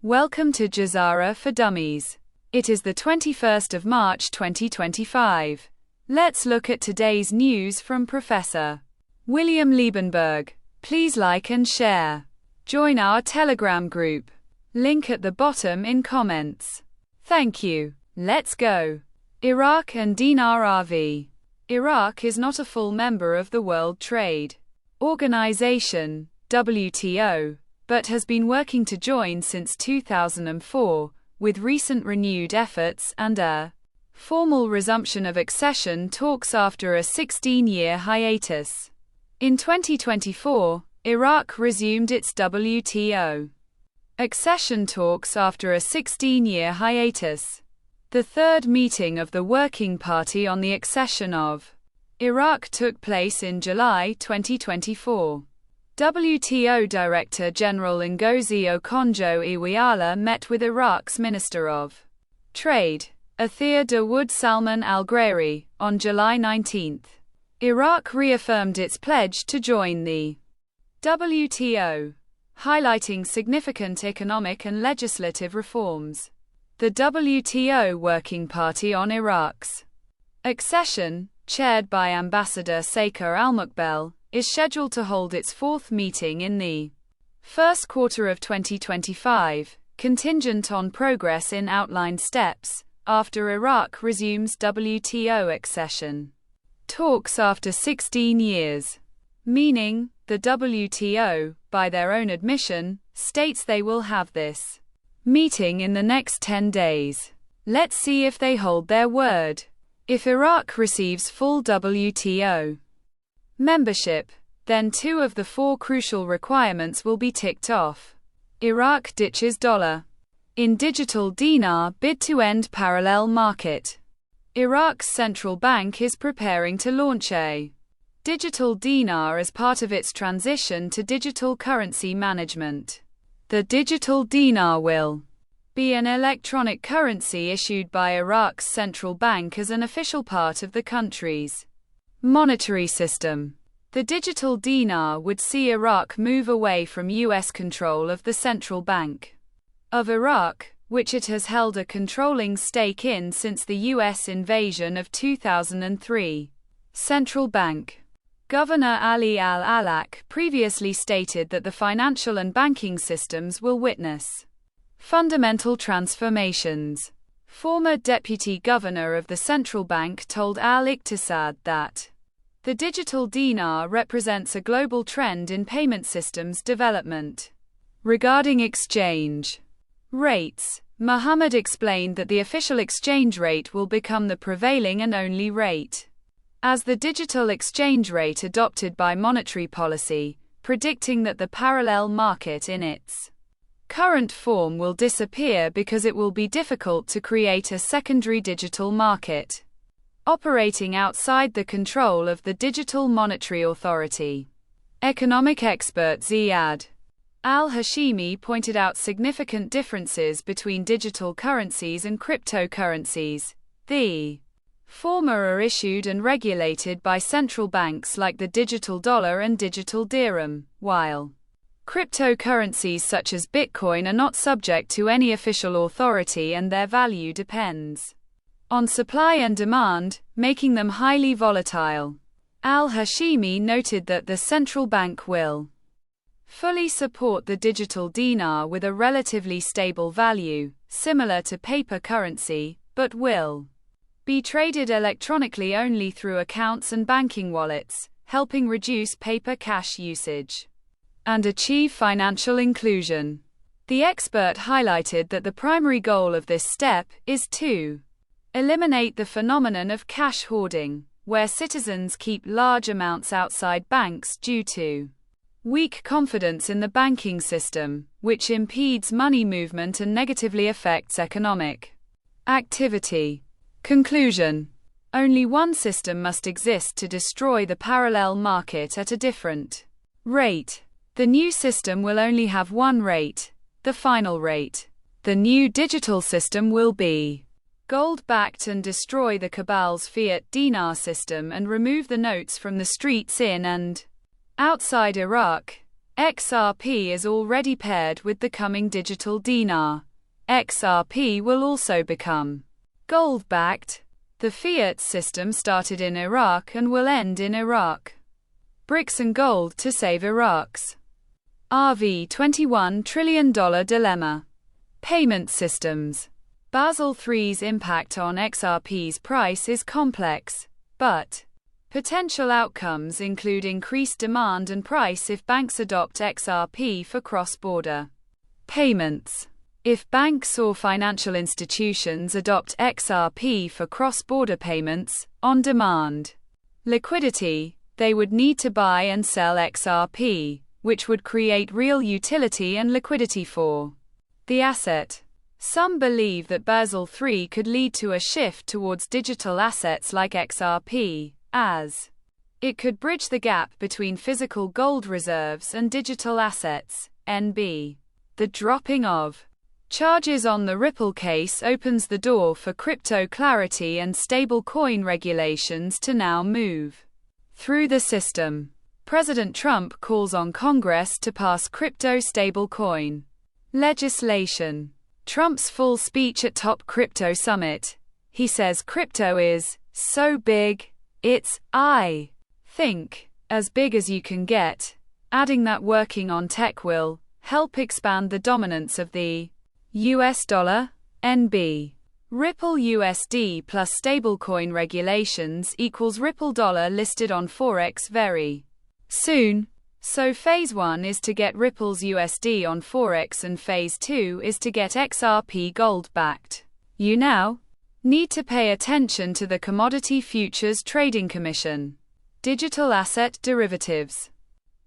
Welcome to Jazara for Dummies. It is the 21st of March 2025. Let's look at today's news from Professor William Liebenberg. Please like and share. Join our Telegram group. Link at the bottom in comments. Thank you. Let's go. Iraq and Dinar RV. Iraq is not a full member of the World Trade Organization, WTO, but has been working to join since 2004, with recent renewed efforts and a formal resumption of accession talks after a 16-year hiatus. In 2024, Iraq resumed its WTO accession talks after a 16-year hiatus. The third meeting of the Working Party on the accession of Iraq took place in July 2024. WTO Director General Ngozi Okonjo-Iweala met with Iraq's Minister of Trade, Athir Dawood Salman al-Grairi, on July 19. Iraq reaffirmed its pledge to join the WTO, highlighting significant economic and legislative reforms. The WTO Working Party on Iraq's accession, chaired by Ambassador Saker Al-Mukbel, is scheduled to hold its fourth meeting in the first quarter of 2025, contingent on progress in outlined steps, after Iraq resumes WTO accession talks after 16 years. Meaning, the WTO, by their own admission, states they will have this meeting in the next 10 days. Let's see if they hold their word. If Iraq receives full WTO membership, then two of the four crucial requirements will be ticked off. Iraq ditches dollar in digital dinar bid to end parallel market. Iraq's central bank is preparing to launch a digital dinar as part of its transition to digital currency management. The digital dinar will be an electronic currency issued by Iraq's central bank as an official part of the country's monetary system. The digital dinar would see Iraq move away from U.S. control of the central bank of Iraq, which it has held a controlling stake in since the U.S. invasion of 2003. Central Bank Governor Ali Al-Alak previously stated that the financial and banking systems will witness fundamental transformations. Former Deputy Governor of the Central Bank told Al-Iqtisad that the digital dinar represents a global trend in payment systems development. Regarding exchange rates, Muhammad explained that the official exchange rate will become the prevailing and only rate as the digital exchange rate adopted by monetary policy, predicting that the parallel market in its current form will disappear because it will be difficult to create a secondary digital market operating outside the control of the Digital Monetary Authority. Economic expert Ziad Al-Hashimi pointed out significant differences between digital currencies and cryptocurrencies. The former are issued and regulated by central banks like the digital dollar and digital dirham, while cryptocurrencies such as Bitcoin are not subject to any official authority and their value depends on supply and demand, making them highly volatile. Al-Hashimi noted that the central bank will fully support the digital dinar with a relatively stable value, similar to paper currency, but will be traded electronically only through accounts and banking wallets, helping reduce paper cash usage and achieve financial inclusion. The expert highlighted that the primary goal of this step is to eliminate the phenomenon of cash hoarding, where citizens keep large amounts outside banks due to weak confidence in the banking system, which impedes money movement and negatively affects economic activity. Conclusion: only one system must exist to destroy the parallel market at a different rate. The new system will only have one rate, the final rate. The new digital system will be gold-backed and destroy the cabal's fiat dinar system and remove the notes from the streets in and outside Iraq. XRP is already paired with the coming digital dinar. XRP will also become gold-backed. The fiat system started in Iraq and will end in Iraq. BRICS and gold to save Iraq's RV $21 trillion dilemma. Payment systems. Basel III's impact on XRP's price is complex, but potential outcomes include increased demand and price if banks adopt XRP for cross-border payments. If banks or financial institutions adopt XRP for cross-border payments, on demand liquidity, they would need to buy and sell XRP, which would create real utility and liquidity for the asset. Some believe that Basel III could lead to a shift towards digital assets like XRP, as it could bridge the gap between physical gold reserves and digital assets. NB. The dropping of charges on the Ripple case opens the door for crypto clarity and stablecoin regulations to now move through the system. President Trump calls on Congress to pass crypto stablecoin legislation. Trump's full speech at top crypto summit. He says crypto is so big, it's, I think, as big as you can get, adding that working on tech will help expand the dominance of the US dollar. NB. Ripple USD plus stablecoin regulations equals Ripple dollar listed on Forex very soon. So phase 1 is to get Ripple's USD on Forex and phase 2 is to get XRP gold backed. You now need to pay attention to the Commodity Futures Trading Commission. Digital Asset Derivatives.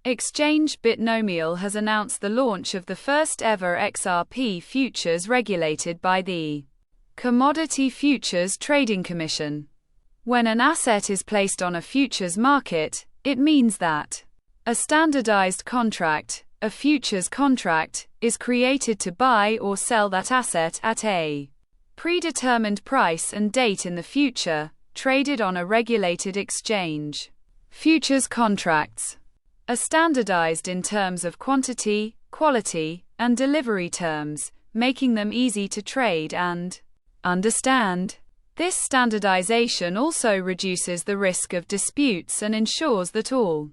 Exchange Bitnomial has announced the launch of the first ever XRP futures regulated by the Commodity Futures Trading Commission. When an asset is placed on a futures market, it means that a standardized contract, a futures contract, is created to buy or sell that asset at a predetermined price and date in the future, traded on a regulated exchange. Futures contracts are standardized in terms of quantity, quality, and delivery terms, making them easy to trade and understand. This standardization also reduces the risk of disputes and ensures that all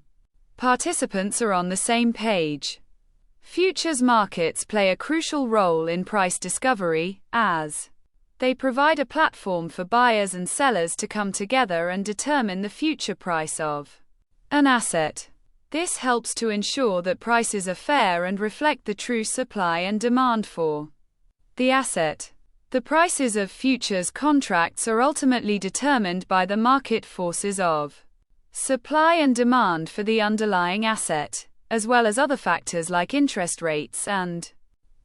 participants are on the same page. Futures markets play a crucial role in price discovery, as they provide a platform for buyers and sellers to come together and determine the future price of an asset. This helps to ensure that prices are fair and reflect the true supply and demand for the asset. The prices of futures contracts are ultimately determined by the market forces of supply and demand for the underlying asset, as well as other factors like interest rates and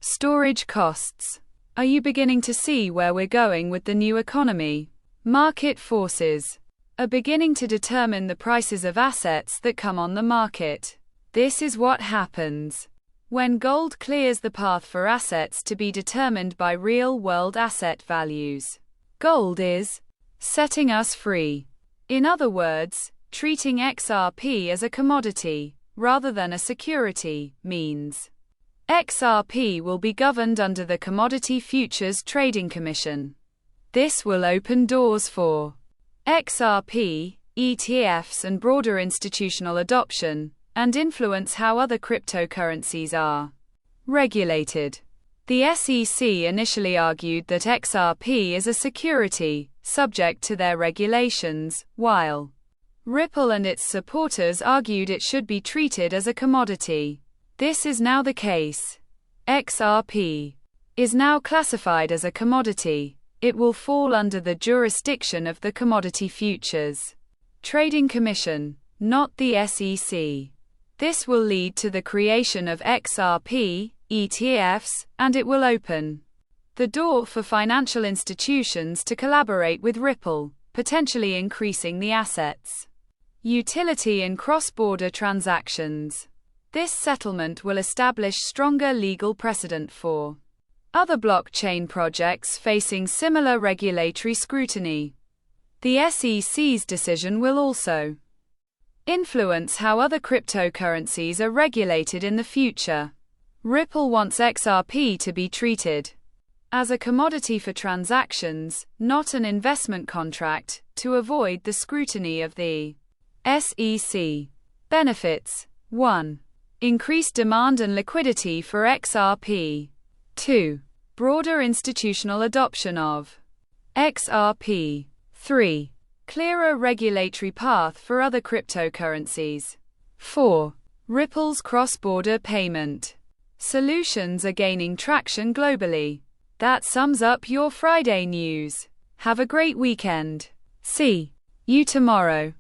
storage costs. Are you beginning to see where we're going with the new economy? Market forces are beginning to determine the prices of assets that come on the market. This is what happens when gold clears the path for assets to be determined by real-world asset values. Gold is setting us free. In other words, treating XRP as a commodity, rather than a security, means XRP will be governed under the Commodity Futures Trading Commission. This will open doors for XRP, ETFs and broader institutional adoption, and influence how other cryptocurrencies are regulated. The SEC initially argued that XRP is a security, subject to their regulations, while Ripple and its supporters argued it should be treated as a commodity. This is now the case. XRP is now classified as a commodity. It will fall under the jurisdiction of the Commodity Futures Trading Commission, not the SEC. This will lead to the creation of XRP, ETFs, and it will open the door for financial institutions to collaborate with Ripple, potentially increasing the asset's utility in cross-border transactions. This settlement will establish stronger legal precedent for other blockchain projects facing similar regulatory scrutiny. The SEC's decision will also influence how other cryptocurrencies are regulated in the future. Ripple wants XRP to be treated as a commodity for transactions, not an investment contract, to avoid the scrutiny of the SEC. Benefits: 1. Increased demand and liquidity for XRP. 2. Broader institutional adoption of XRP. 3. Clearer regulatory path for other cryptocurrencies. 4. Ripple's cross-border payment solutions are gaining traction globally. That sums up your Friday news. Have a great weekend. See you tomorrow.